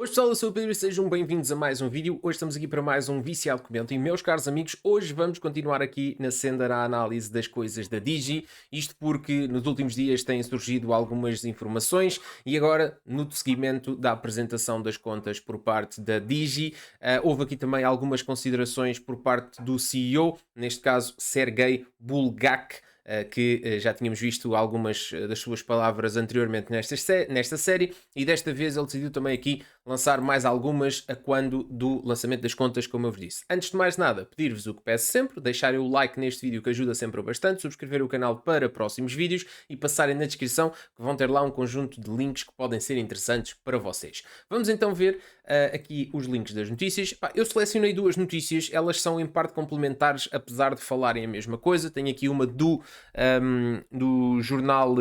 Hoje pessoal, eu sou o Pedro e sejam bem-vindos a mais um vídeo. Hoje estamos aqui para mais um Viciado Comenta e meus caros amigos, hoje vamos continuar aqui na senda da análise das coisas da Digi, isto porque nos últimos dias têm surgido algumas informações e agora no seguimento da apresentação das contas por parte da Digi, houve aqui também algumas considerações por parte do CEO, neste caso Sergei Bulgak, que já tínhamos visto algumas das suas palavras anteriormente nesta série, e desta vez ele decidiu também aqui lançar mais algumas a quando do lançamento das contas, como eu vos disse. Antes de mais nada, pedir-vos o que peço sempre, deixarem o like neste vídeo que ajuda sempre bastante, subscrever o canal para próximos vídeos e passarem na descrição que vão ter lá um conjunto de links que podem ser interessantes para vocês. Vamos então ver aqui os links das notícias. Eu selecionei duas notícias, elas são em parte complementares, apesar de falarem a mesma coisa. Tenho aqui uma do jornal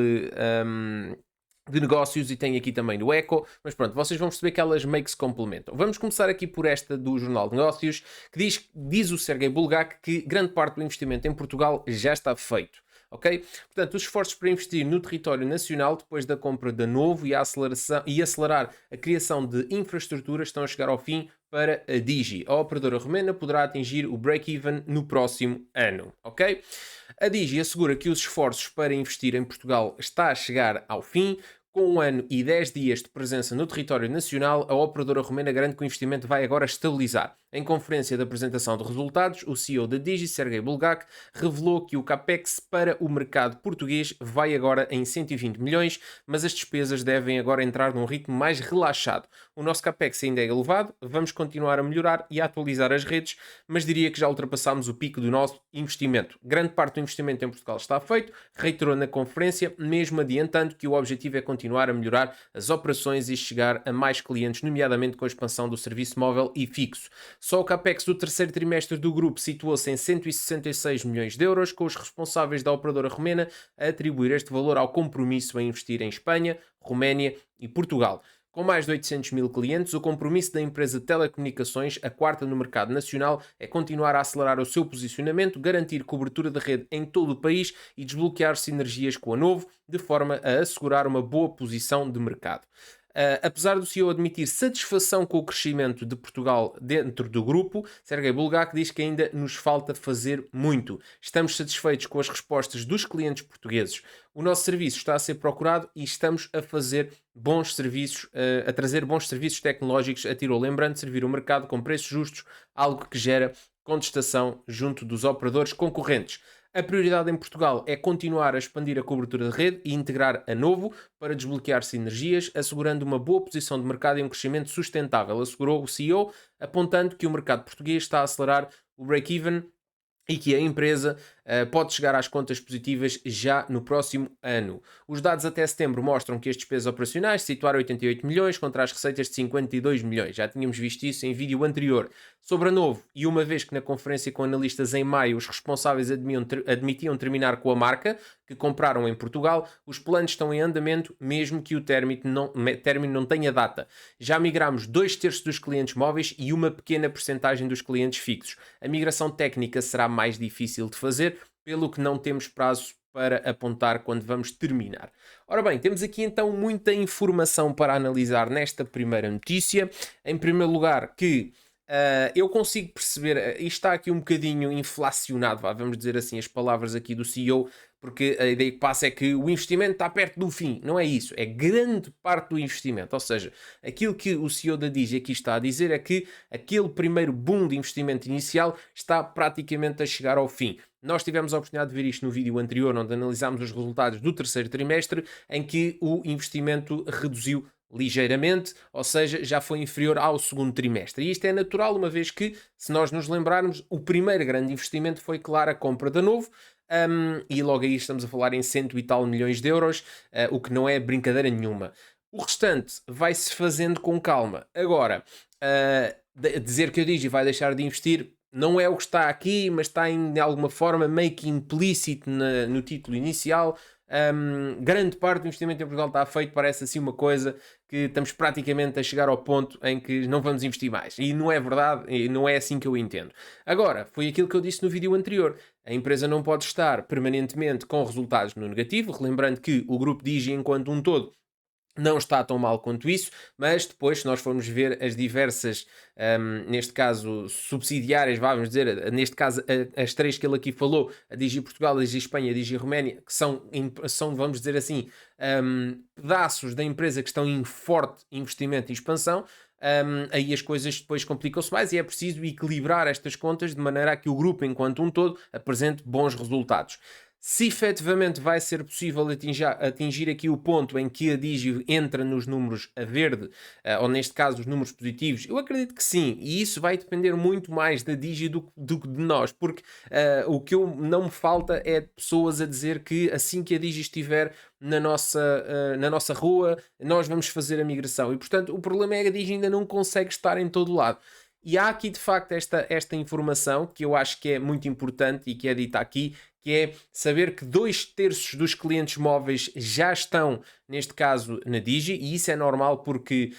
de negócios e tem aqui também do Eco, mas pronto, vocês vão perceber que elas meio que se complementam. Vamos começar aqui por esta do Jornal de Negócios, que diz o Sergei Bulgak que grande parte do investimento em Portugal já está feito. Ok? Portanto, os esforços para investir no território nacional depois da compra da Novo e acelerar a criação de infraestruturas estão a chegar ao fim para a Digi. A operadora romena poderá atingir o break-even no próximo ano. Ok? A Digi assegura que os esforços para investir em Portugal está a chegar ao fim. Com 1 ano e 10 dias de presença no território nacional, a operadora romena garante que o investimento vai agora estabilizar. Em conferência de apresentação de resultados, o CEO da Digi, Sergei Bulgak, revelou que o CAPEX para o mercado português vai agora em 120 milhões, mas as despesas devem agora entrar num ritmo mais relaxado. O nosso CAPEX ainda é elevado, vamos continuar a melhorar e a atualizar as redes, mas diria que já ultrapassámos o pico do nosso investimento. Grande parte do investimento em Portugal está feito, reiterou na conferência, mesmo adiantando que o objetivo é continuar a melhorar as operações e chegar a mais clientes, nomeadamente com a expansão do serviço móvel e fixo. Só o CAPEX do terceiro trimestre do grupo situou-se em 166 milhões de euros, com os responsáveis da operadora romena a atribuir este valor ao compromisso em investir em Espanha, Roménia e Portugal. Com mais de 800 mil clientes, o compromisso da empresa de telecomunicações, a quarta no mercado nacional, é continuar a acelerar o seu posicionamento, garantir cobertura de rede em todo o país e desbloquear sinergias com a Novo, de forma a assegurar uma boa posição de mercado. Apesar do CEO admitir satisfação com o crescimento de Portugal dentro do grupo, Sergei Bulgak diz que ainda nos falta fazer muito. Estamos satisfeitos com as respostas dos clientes portugueses. O nosso serviço está a ser procurado e estamos a fazer bons serviços, a trazer bons serviços tecnológicos a tiro. Lembrando de servir o mercado com preços justos, algo que gera contestação junto dos operadores concorrentes. A prioridade em Portugal é continuar a expandir a cobertura de rede e integrar a Novo para desbloquear sinergias, assegurando uma boa posição de mercado e um crescimento sustentável, assegurou o CEO, apontando que o mercado português está a acelerar o break-even e que a empresa pode chegar às contas positivas já no próximo ano. Os dados até setembro mostram que as despesas operacionais se situaram 88 milhões contra as receitas de 52 milhões. Já tínhamos visto isso em vídeo anterior. Sobre a Novo, e uma vez que na conferência com analistas em maio os responsáveis admitiam terminar com a marca, que compraram em Portugal, os planos estão em andamento, mesmo que o término não tenha data. Já migramos 2/3 dos clientes móveis e uma pequena percentagem dos clientes fixos. A migração técnica será mais difícil de fazer, pelo que não temos prazo para apontar quando vamos terminar. Ora bem, temos aqui então muita informação para analisar nesta primeira notícia. Em primeiro lugar, que eu consigo perceber, isto está aqui um bocadinho inflacionado, vamos dizer assim, as palavras aqui do CEO, porque a ideia que passa é que o investimento está perto do fim. Não é isso, é grande parte do investimento. Ou seja, aquilo que o CEO da Digi aqui está a dizer é que aquele primeiro boom de investimento inicial está praticamente a chegar ao fim. Nós tivemos a oportunidade de ver isto no vídeo anterior, onde analisámos os resultados do terceiro trimestre, em que o investimento reduziu ligeiramente, ou seja, já foi inferior ao segundo trimestre. E isto é natural, uma vez que, se nós nos lembrarmos, o primeiro grande investimento foi, claro, a compra da Novo, e logo aí estamos a falar em cento e tal milhões de euros, o que não é brincadeira nenhuma. O restante vai-se fazendo com calma. Agora, dizer que a Digi vai deixar de investir não é o que está aqui, mas está de alguma forma meio que implícito no título inicial. Grande parte do investimento em Portugal está feito, parece assim uma coisa que estamos praticamente a chegar ao ponto em que não vamos investir mais. E não é verdade, e não é assim que eu entendo. Agora, foi aquilo que eu disse no vídeo anterior. A empresa não pode estar permanentemente com resultados no negativo, lembrando que o grupo Digi, enquanto um todo, não está tão mal quanto isso, mas depois, se nós formos ver as diversas, neste caso, subsidiárias, vamos dizer, neste caso, as três que ele aqui falou, a Digi Portugal, a Digi Espanha e a Digi Roménia, que são, vamos dizer assim, pedaços da empresa que estão em forte investimento e expansão. Aí as coisas depois complicam-se mais e é preciso equilibrar estas contas de maneira a que o grupo, enquanto um todo, apresente bons resultados. Se efetivamente vai ser possível atingir aqui o ponto em que a Digi entra nos números a verde, ou neste caso os números positivos, eu acredito que sim, e isso vai depender muito mais da Digi do que de nós, porque o que não me falta é pessoas a dizer que assim que a Digi estiver na nossa rua, nós vamos fazer a migração, e portanto o problema é que a Digi ainda não consegue estar em todo lado. E há aqui de facto esta informação que eu acho que é muito importante e que é dita aqui, que é saber que 2/3 dos clientes móveis já estão, neste caso, na Digi, e isso é normal porque,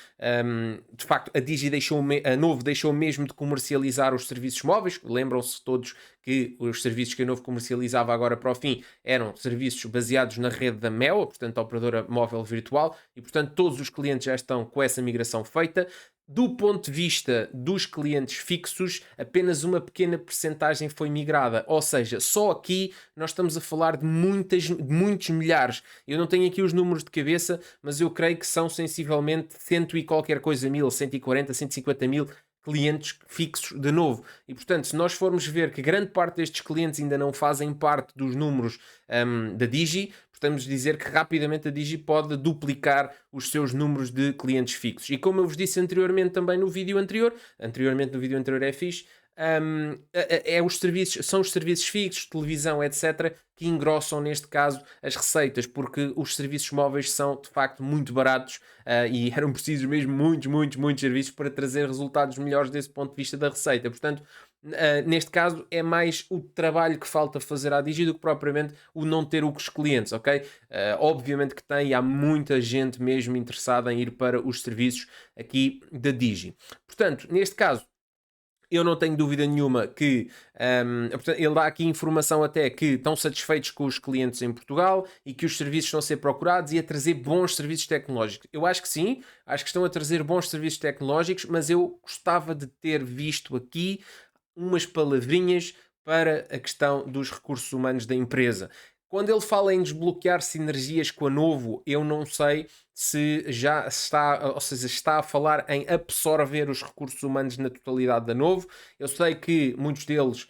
de facto, a Novo deixou mesmo de comercializar os serviços móveis. Lembram-se todos que os serviços que a Novo comercializava agora para o fim eram serviços baseados na rede da MEO, portanto, a operadora móvel virtual, e, portanto, todos os clientes já estão com essa migração feita. Do ponto de vista dos clientes fixos, apenas uma pequena percentagem foi migrada, ou seja, só aqui nós estamos a falar de muitos milhares. Eu não tenho aqui os números de cabeça, mas eu creio que são sensivelmente 100 e qualquer coisa mil, 140, 150 mil clientes fixos de novo. E portanto, se nós formos ver que grande parte destes clientes ainda não fazem parte dos números da Digi, podemos dizer que rapidamente a Digi pode duplicar os seus números de clientes fixos. E como eu vos disse anteriormente também no vídeo anterior é fixe, são os serviços fixos, televisão, etc., que engrossam neste caso as receitas, porque os serviços móveis são de facto muito baratos e eram precisos mesmo muitos serviços para trazer resultados melhores desse ponto de vista da receita. Portanto, neste caso é mais o trabalho que falta fazer à Digi do que propriamente o não ter os clientes, ok? Obviamente que tem e há muita gente mesmo interessada em ir para os serviços aqui da Digi. Portanto, neste caso, eu não tenho dúvida nenhuma que portanto, ele dá aqui informação até que estão satisfeitos com os clientes em Portugal e que os serviços estão a ser procurados e a trazer bons serviços tecnológicos. Eu acho que sim, acho que estão a trazer bons serviços tecnológicos, mas eu gostava de ter visto aqui umas palavrinhas para a questão dos recursos humanos da empresa. Quando ele fala em desbloquear sinergias com a Novo, eu não sei se já está, ou seja, está a falar em absorver os recursos humanos na totalidade da Novo. Eu sei que muitos deles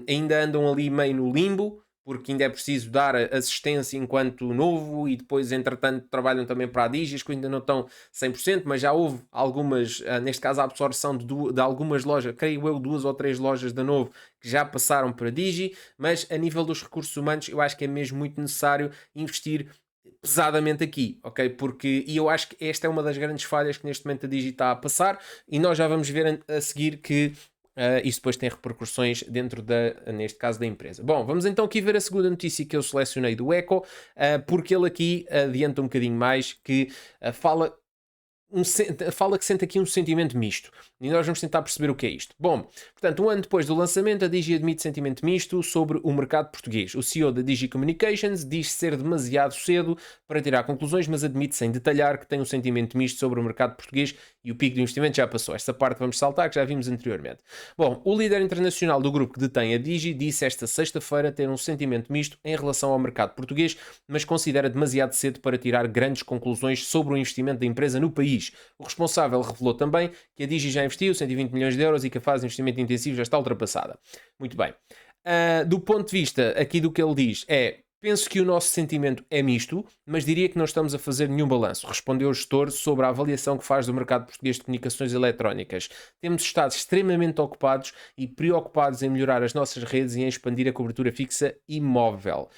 ainda andam ali meio no limbo, porque ainda é preciso dar assistência enquanto Novo e depois, entretanto, trabalham também para a Digi, que ainda não estão 100%, mas já houve algumas, neste caso a absorção de algumas lojas, creio eu 2 ou 3 lojas da Novo que já passaram para a Digi, mas a nível dos recursos humanos eu acho que é mesmo muito necessário investir pesadamente aqui, ok? E eu acho que esta é uma das grandes falhas que neste momento a Digi está a passar e nós já vamos ver a seguir que isso depois tem repercussões dentro neste caso da empresa. Bom, vamos então aqui ver a segunda notícia que eu selecionei do Eco, porque ele aqui adianta um bocadinho mais que fala que sente aqui um sentimento misto. E nós vamos tentar perceber o que é isto. Bom, portanto, um ano depois do lançamento, a Digi admite sentimento misto sobre o mercado português. O CEO da Digi Communications diz ser demasiado cedo para tirar conclusões, mas admite sem detalhar que tem um sentimento misto sobre o mercado português e o pico de investimento já passou. Esta parte vamos saltar, que já vimos anteriormente. Bom, o líder internacional do grupo que detém a Digi disse esta sexta-feira ter um sentimento misto em relação ao mercado português, mas considera demasiado cedo para tirar grandes conclusões sobre o investimento da empresa no país. O responsável revelou também que a Digi já investiu 120 milhões de euros e que a fase de investimento intensivo já está ultrapassada. Muito bem. Do ponto de vista aqui do que ele diz penso que o nosso sentimento é misto, mas diria que não estamos a fazer nenhum balanço, respondeu o gestor sobre a avaliação que faz do mercado português de comunicações eletrónicas. Temos estado extremamente ocupados e preocupados em melhorar as nossas redes e em expandir a cobertura fixa e móvel.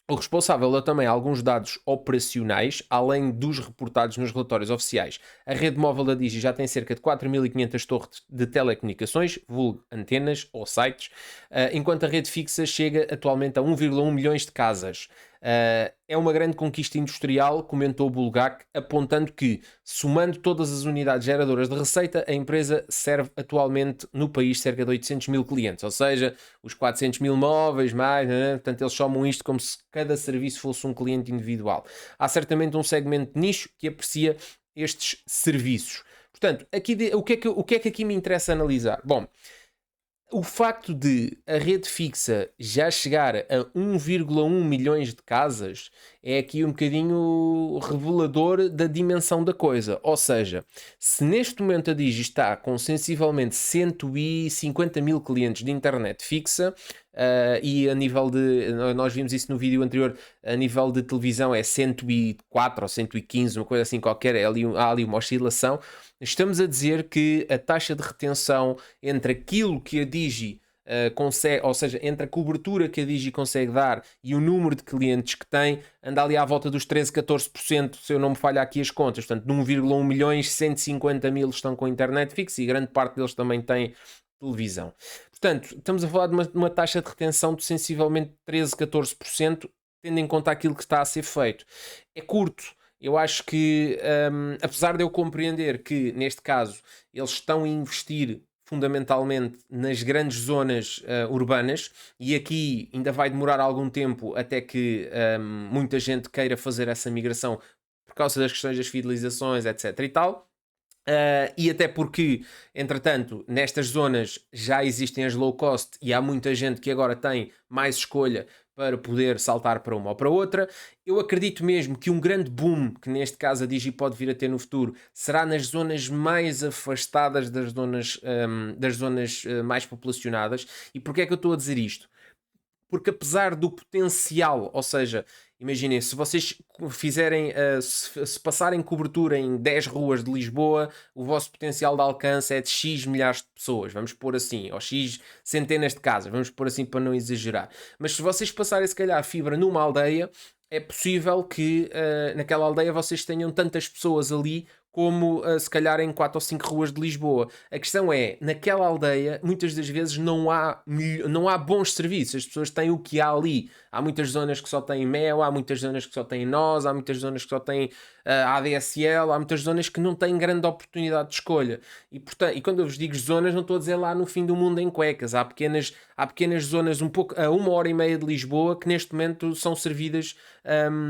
O responsável deu também alguns dados operacionais, além dos reportados nos relatórios oficiais. A rede móvel da Digi já tem cerca de 4.500 torres de telecomunicações, vulgo antenas ou sites, enquanto a rede fixa chega atualmente a 1,1 milhões de casas. É uma grande conquista industrial, comentou Bulgak, apontando que, somando todas as unidades geradoras de receita, a empresa serve atualmente no país cerca de 800 mil clientes, ou seja, os 400 mil móveis, mais, né? Portanto, eles chamam isto como se cada serviço fosse um cliente individual. Há certamente um segmento de nicho que aprecia estes serviços. Portanto, aqui, o que é que aqui me interessa analisar? Bom, o facto de a rede fixa já chegar a 1,1 milhões de casas é aqui um bocadinho revelador da dimensão da coisa. Ou seja, se neste momento a Digi está com sensivelmente 150 mil clientes de internet fixa, e a nível de, nós vimos isso no vídeo anterior, a nível de televisão é 104 ou 115, uma coisa assim qualquer, há ali uma oscilação. Estamos a dizer que a taxa de retenção entre aquilo que a Digi consegue, ou seja, entre a cobertura que a Digi consegue dar e o número de clientes que tem, anda ali à volta dos 13, 14%, se eu não me falha aqui as contas. Portanto, de 1,1 milhões, 150 mil estão com internet fixa e grande parte deles também tem televisão. Portanto, estamos a falar de uma taxa de retenção de sensivelmente 13, 14%, tendo em conta aquilo que está a ser feito. É curto. Eu acho que, apesar de eu compreender que, neste caso, eles estão a investir fundamentalmente nas grandes zonas urbanas, e aqui ainda vai demorar algum tempo até que muita gente queira fazer essa migração por causa das questões das fidelizações, etc. e tal. E até porque, entretanto, nestas zonas já existem as low cost e há muita gente que agora tem mais escolha para poder saltar para uma ou para outra. Eu acredito mesmo que um grande boom, que neste caso a Digi pode vir a ter no futuro, será nas zonas mais afastadas das zonas mais populacionadas. E porquê é que eu estou a dizer isto? Porque apesar do potencial, ou seja, imaginem, se vocês fizerem, se passarem cobertura em 10 ruas de Lisboa, o vosso potencial de alcance é de X milhares de pessoas, vamos pôr assim, ou X centenas de casas, vamos pôr assim para não exagerar. Mas se vocês passarem, se calhar, a fibra numa aldeia, é possível que naquela aldeia vocês tenham tantas pessoas ali como se calhar em 4 ou 5 ruas de Lisboa. A questão é, naquela aldeia, muitas das vezes não há bons serviços, as pessoas têm o que há ali. Há muitas zonas que só têm mel, há muitas zonas que só têm nós, há muitas zonas que só têm ADSL, há muitas zonas que não têm grande oportunidade de escolha. Portanto, e quando eu vos digo zonas, não estou a dizer lá no fim do mundo em cuecas. Há pequenas zonas um pouco a 1 hora e meia de Lisboa que neste momento são servidas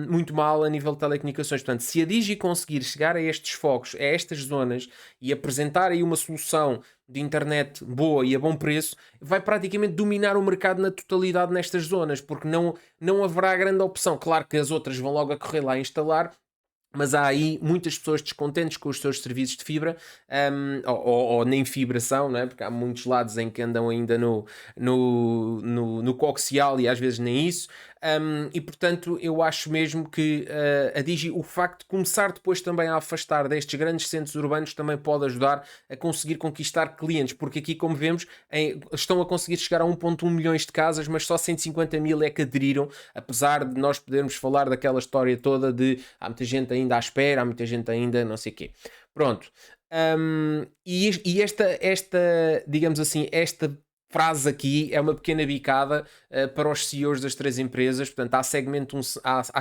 muito mal a nível de telecomunicações. Portanto, se a Digi conseguir chegar a estes focos, a estas zonas e apresentar aí uma solução de internet boa e a bom preço, vai praticamente dominar o mercado na totalidade nestas zonas, porque não haverá grande opção. Claro que as outras vão logo a correr lá a instalar, mas há aí muitas pessoas descontentes com os seus serviços de fibra, ou nem fibração, não é? Porque há muitos lados em que andam ainda no coaxial e às vezes nem isso. E portanto eu acho mesmo que a Digi, o facto de começar depois também a afastar destes grandes centros urbanos, também pode ajudar a conseguir conquistar clientes, porque aqui, como vemos, estão a conseguir chegar a 1,1 milhões de casas, mas só 150 mil é que aderiram, apesar de nós podermos falar daquela história toda de há muita gente ainda à espera, há muita gente ainda não sei o quê. Pronto. E esta, digamos assim, esta frase aqui é uma pequena bicada para os CEOs das três empresas. Portanto, há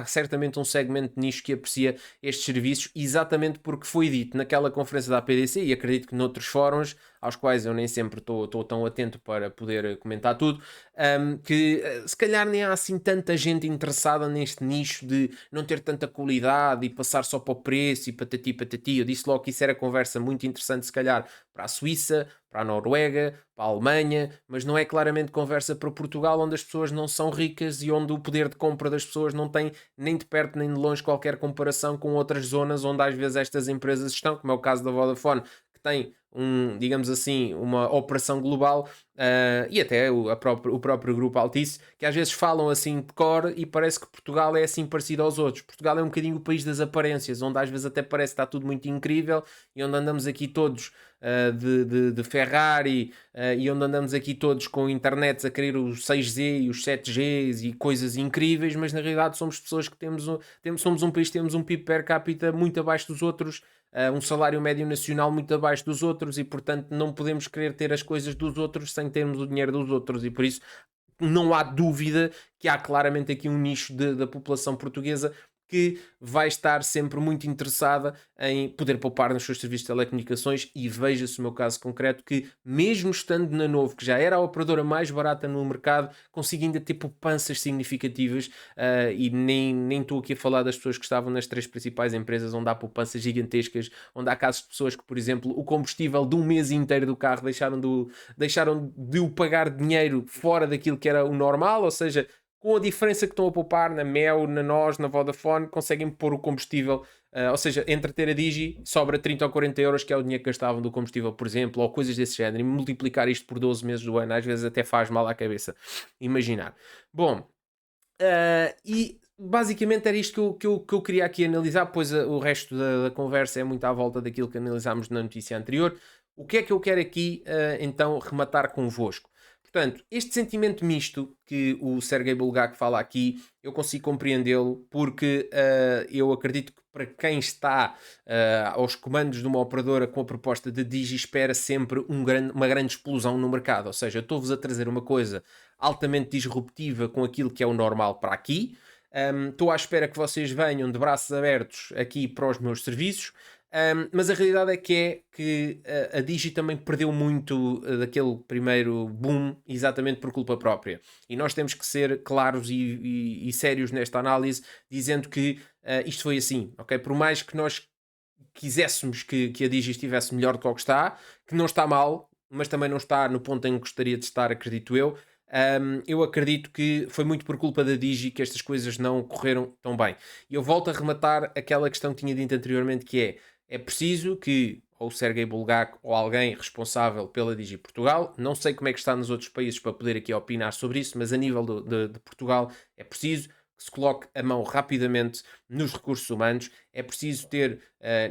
certamente um segmento de nicho que aprecia estes serviços, exatamente porque foi dito naquela conferência da APDC, e acredito que noutros fóruns, aos quais eu nem sempre estou tão atento para poder comentar tudo, que se calhar nem há assim tanta gente interessada neste nicho de não ter tanta qualidade e passar só para o preço e patati patati. Eu disse logo que isso era conversa muito interessante, se calhar para a Suíça, para a Noruega, para a Alemanha, mas não é claramente conversa para Portugal, onde as pessoas não são ricas e onde o poder de compra das pessoas não tem nem de perto nem de longe qualquer comparação com outras zonas onde às vezes estas empresas estão, como é o caso da Vodafone, que tem digamos assim, uma operação global, e até o próprio grupo Altice, que às vezes falam assim de cor e parece que Portugal é assim parecido aos outros. Portugal é um bocadinho o país das aparências, onde às vezes até parece que está tudo muito incrível e onde andamos aqui todos de Ferrari, e onde andamos aqui todos com internets a querer os 6G e os 7Gs e coisas incríveis, mas na realidade somos pessoas que somos um país que temos um PIB per capita muito abaixo dos outros, um salário médio nacional muito abaixo dos outros, e portanto não podemos querer ter as coisas dos outros sem termos o dinheiro dos outros, e por isso não há dúvida que há claramente aqui um nicho da população portuguesa que vai estar sempre muito interessada em poder poupar nos seus serviços de telecomunicações, e veja-se o meu caso concreto que, mesmo estando na Novo, que já era a operadora mais barata no mercado, consigo ainda ter poupanças significativas, e nem estou aqui a falar das pessoas que estavam nas três principais empresas onde há poupanças gigantescas, onde há casos de pessoas que, por exemplo, o combustível de um mês inteiro do carro deixaram de o pagar dinheiro fora daquilo que era o normal, ou seja, com a diferença que estão a poupar na Mel, na NOS, na Vodafone, conseguem pôr o combustível, ou seja, entre ter a Digi, sobra 30 ou 40 euros, que é o dinheiro que gastavam do combustível, por exemplo, ou coisas desse género, e multiplicar isto por 12 meses do ano, às vezes até faz mal à cabeça imaginar. Bom, e basicamente era isto que eu queria aqui analisar, pois o resto da conversa é muito à volta daquilo que analisámos na notícia anterior. O que é que eu quero aqui, então, rematar convosco? Portanto, este sentimento misto que o Sergei Bulgak fala aqui, eu consigo compreendê-lo, porque eu acredito que para quem está aos comandos de uma operadora com a proposta de Digi, espera sempre uma grande explosão no mercado. Ou seja, eu estou-vos a trazer uma coisa altamente disruptiva com aquilo que é o normal para aqui. Estou à espera que vocês venham de braços abertos aqui para os meus serviços. Mas a realidade é que a Digi também perdeu muito daquele primeiro boom, exatamente por culpa própria. E nós temos que ser claros e sérios nesta análise, dizendo que isto foi assim, ok? Por mais que nós quiséssemos que a Digi estivesse melhor do que o que está, que não está mal, mas também não está no ponto em que gostaria de estar, acredito eu. Eu acredito que foi muito por culpa da Digi que estas coisas não correram tão bem. E eu volto a rematar aquela questão que tinha dito anteriormente, que é preciso que ou o Sergei Bulgak ou alguém responsável pela Digi Portugal, não sei como é que está nos outros países para poder aqui opinar sobre isso, mas a nível de Portugal é preciso que se coloque a mão rapidamente nos recursos humanos, é preciso ter,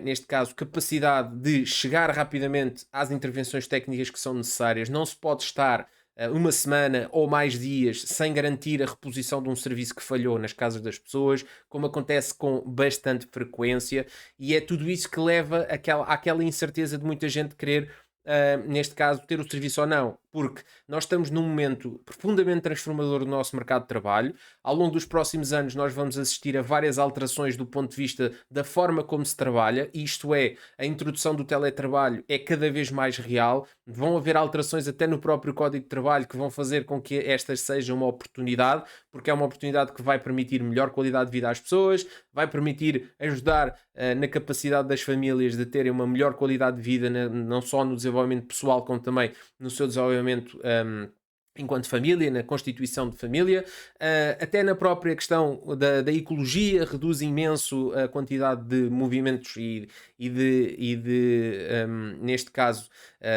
neste caso, capacidade de chegar rapidamente às intervenções técnicas que são necessárias, não se pode estar uma semana ou mais dias sem garantir a reposição de um serviço que falhou nas casas das pessoas, como acontece com bastante frequência, e é tudo isso que leva àquela incerteza de muita gente querer, neste caso, ter o serviço ou não, porque nós estamos num momento profundamente transformador do nosso mercado de trabalho. Ao longo dos próximos anos nós vamos assistir a várias alterações do ponto de vista da forma como se trabalha, isto é, a introdução do teletrabalho é cada vez mais real, vão haver alterações até no próprio Código de Trabalho que vão fazer com que estas sejam uma oportunidade, porque é uma oportunidade que vai permitir melhor qualidade de vida às pessoas, vai permitir ajudar na capacidade das famílias de terem uma melhor qualidade de vida, não só no desenvolvimento pessoal, como também no seu desenvolvimento enquanto família, na constituição de família, até na própria questão da ecologia, reduz imenso a quantidade de movimentos neste caso,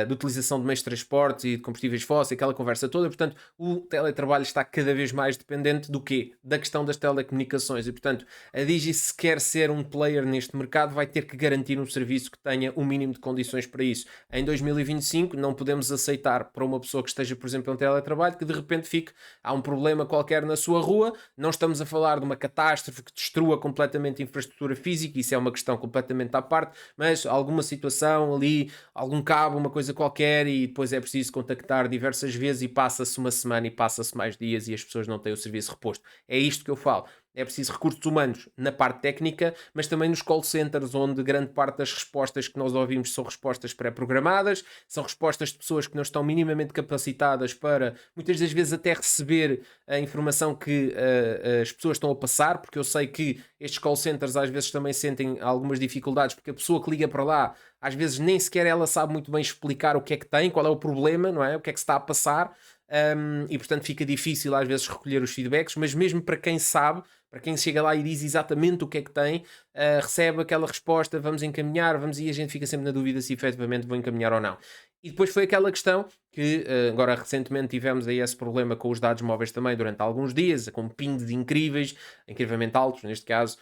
de utilização de meios de transporte e de combustíveis fósseis, aquela conversa toda. Portanto, o teletrabalho está cada vez mais dependente do quê? Da questão das telecomunicações, e portanto, a Digi, se quer ser um player neste mercado, vai ter que garantir um serviço que tenha o mínimo de condições para isso. Em 2025 não podemos aceitar para uma pessoa que esteja, por exemplo, em teletrabalho, que de repente há um problema qualquer na sua rua. Não estamos a falar de uma catástrofe que destrua completamente a infraestrutura física, isso é uma questão completamente à parte, mas alguma situação ali, algum cabo, uma coisa qualquer, e depois é preciso contactar diversas vezes e passa-se uma semana e passa-se mais dias e as pessoas não têm o serviço reposto. É isto que eu falo. É preciso recursos humanos na parte técnica, mas também nos call centers, onde grande parte das respostas que nós ouvimos são respostas pré-programadas, são respostas de pessoas que não estão minimamente capacitadas para, muitas das vezes, até receber a informação que as pessoas estão a passar, porque eu sei que estes call centers às vezes também sentem algumas dificuldades, porque a pessoa que liga para lá, às vezes nem sequer ela sabe muito bem explicar o que é que tem, qual é o problema, não é? O que é que se está a passar. E portanto fica difícil às vezes recolher os feedbacks, mas mesmo para quem sabe, para quem chega lá e diz exatamente o que é que tem, recebe aquela resposta, vamos encaminhar, e a gente fica sempre na dúvida se efetivamente vão encaminhar ou não. E depois foi aquela questão que agora recentemente tivemos aí esse problema com os dados móveis também durante alguns dias, com pings incríveis, incrivelmente altos neste caso,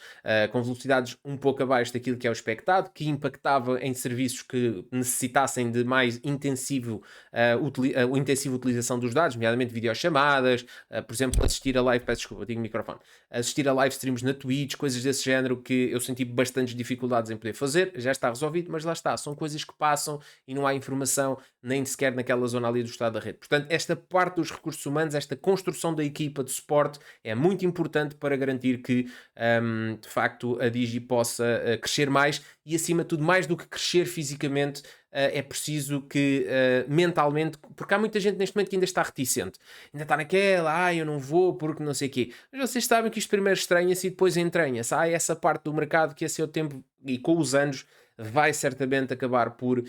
com velocidades um pouco abaixo daquilo que é o expectado, que impactava em serviços que necessitassem de mais intensiva utilização dos dados, nomeadamente videochamadas, por exemplo, assistir a live, peço desculpa, digo microfone, assistir assistir a live streams na Twitch, coisas desse género que eu senti bastantes dificuldades em poder fazer. Já está resolvido, mas lá está, são coisas que passam e não há informação nem sequer naquela zona ali do estado da rede. Portanto, esta parte dos recursos humanos, esta construção da equipa de suporte é muito importante para garantir que de facto a Digi possa crescer mais e, acima de tudo, mais do que crescer fisicamente, é preciso que mentalmente, porque há muita gente neste momento que ainda está reticente, ainda está naquela, eu não vou porque não sei o quê, mas vocês sabem que isto primeiro estranha-se e depois entranha-se. Há essa parte do mercado que a seu tempo e com os anos vai certamente acabar por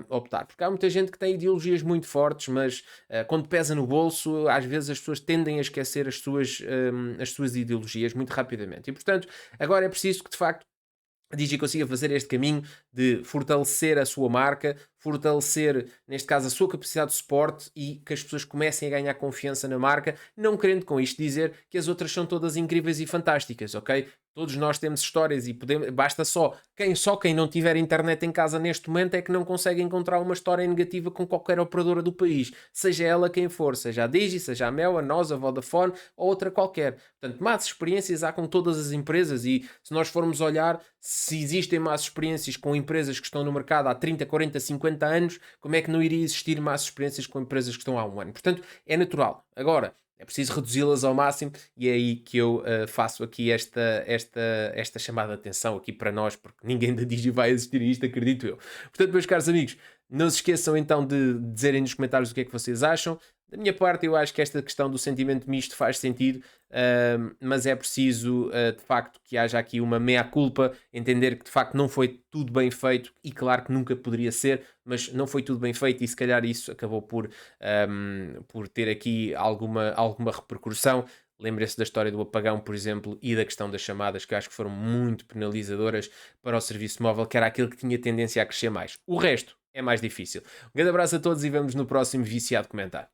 optar, porque há muita gente que tem ideologias muito fortes, mas quando pesa no bolso, às vezes as pessoas tendem a esquecer as suas ideologias muito rapidamente, e portanto agora é preciso que de facto a Digi consiga fazer este caminho de fortalecer a sua marca, fortalecer, neste caso, a sua capacidade de suporte e que as pessoas comecem a ganhar confiança na marca, não querendo com isto dizer que as outras são todas incríveis e fantásticas, ok? Todos nós temos histórias e basta só quem não tiver internet em casa neste momento é que não consegue encontrar uma história negativa com qualquer operadora do país, seja ela quem for, seja a Digi, seja a Mel, a NOS, a Vodafone ou outra qualquer. Portanto, más experiências há com todas as empresas e se nós formos olhar, se existem más experiências com empresas que estão no mercado há 30, 40, 50 anos, como é que não iria existir más experiências com empresas que estão há um ano? Portanto, é natural. Agora, é preciso reduzi-las ao máximo e é aí que eu faço aqui esta chamada de atenção aqui para nós, porque ninguém da Digi vai assistir a isto, acredito eu. Portanto, meus caros amigos, não se esqueçam então de dizerem nos comentários o que é que vocês acham. Da minha parte, eu acho que esta questão do sentimento misto faz sentido, mas é preciso, de facto, que haja aqui uma meia-culpa, entender que, de facto, não foi tudo bem feito e, claro, que nunca poderia ser, mas não foi tudo bem feito e, se calhar, isso acabou por ter aqui alguma repercussão. Lembre-se da história do apagão, por exemplo, e da questão das chamadas, que eu acho que foram muito penalizadoras para o serviço móvel, que era aquilo que tinha tendência a crescer mais. O resto é mais difícil. Um grande abraço a todos e vemos no próximo Viciado Comentar.